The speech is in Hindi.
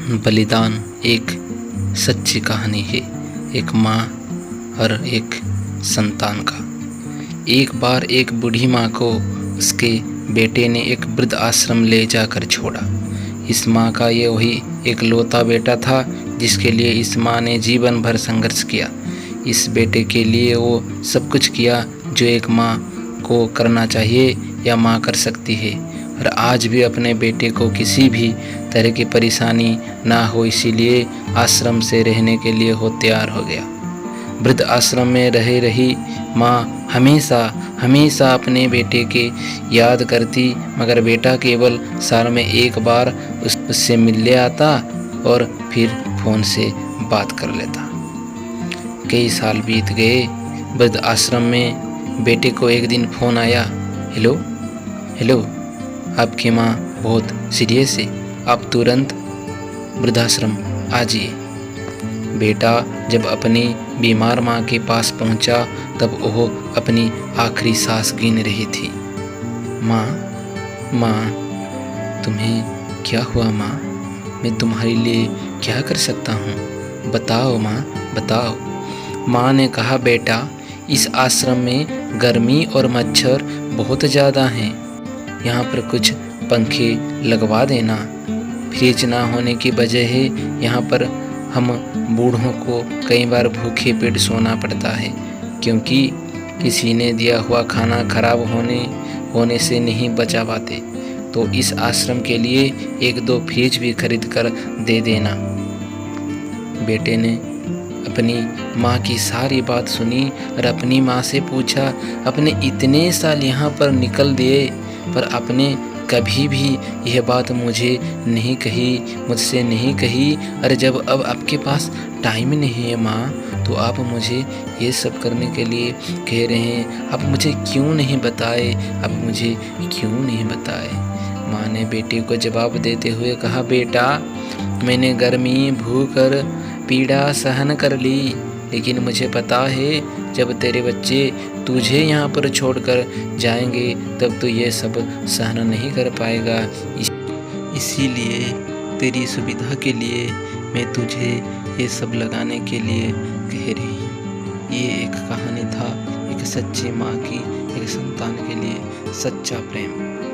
बलिदान एक सच्ची कहानी है, एक माँ और एक संतान का। एक बार एक बूढ़ी माँ को उसके बेटे ने एक वृद्ध आश्रम ले जाकर छोड़ा। इस माँ का ये वही एक लौता बेटा था जिसके लिए इस माँ ने जीवन भर संघर्ष किया। इस बेटे के लिए वो सब कुछ किया जो एक माँ को करना चाहिए या माँ कर सकती है, और आज भी अपने बेटे को किसी भी तरह की परेशानी ना हो इसीलिए आश्रम से रहने के लिए वो तैयार हो गया। वृद्ध आश्रम में रह रही माँ हमेशा हमेशा अपने बेटे के याद करती, मगर बेटा केवल साल में एक बार उससे मिलने आता और फिर फ़ोन से बात कर लेता। कई साल बीत गए। वृद्ध आश्रम में बेटे को एक दिन फ़ोन आया, हेलो हेलो, आपकी माँ बहुत सीरियस है, आप तुरंत वृद्धाश्रम आ जाइए। बेटा जब अपनी बीमार माँ के पास पहुँचा तब वह अपनी आखिरी सांस गिन रही थी। माँ माँ, तुम्हें क्या हुआ माँ? मैं तुम्हारे लिए क्या कर सकता हूँ? बताओ माँ, बताओ। माँ ने कहा, बेटा इस आश्रम में गर्मी और मच्छर बहुत ज़्यादा हैं, यहाँ पर कुछ पंखे लगवा देना। फ्रिज ना होने की वजह है यहाँ पर हम बूढ़ों को कई बार भूखे पेट सोना पड़ता है, क्योंकि किसी ने दिया हुआ खाना खराब होने से नहीं बचा पाते। तो इस आश्रम के लिए एक दो फ्रिज भी खरीद कर दे देना। बेटे ने अपनी माँ की सारी बात सुनी और अपनी माँ से पूछा, अपने इतने साल यहाँ पर निकल दिए पर आपने कभी भी यह बात मुझे नहीं कही, मुझसे नहीं कही। अरे जब अब आपके पास टाइम नहीं है माँ, तो आप मुझे ये सब करने के लिए कह रहे हैं, आप मुझे क्यों नहीं बताए, आप मुझे क्यों नहीं बताए? माँ ने बेटे को जवाब देते हुए कहा, बेटा मैंने गर्मी, भूख और पीड़ा सहन कर ली, लेकिन मुझे पता है जब तेरे बच्चे तुझे यहाँ पर छोड़कर जाएंगे तब तो ये सब सहन नहीं कर पाएगा। इसीलिए तेरी सुविधा के लिए मैं तुझे ये सब लगाने के लिए कह रही हूँ। ये एक कहानी था, एक सच्ची माँ की एक संतान के लिए सच्चा प्रेम।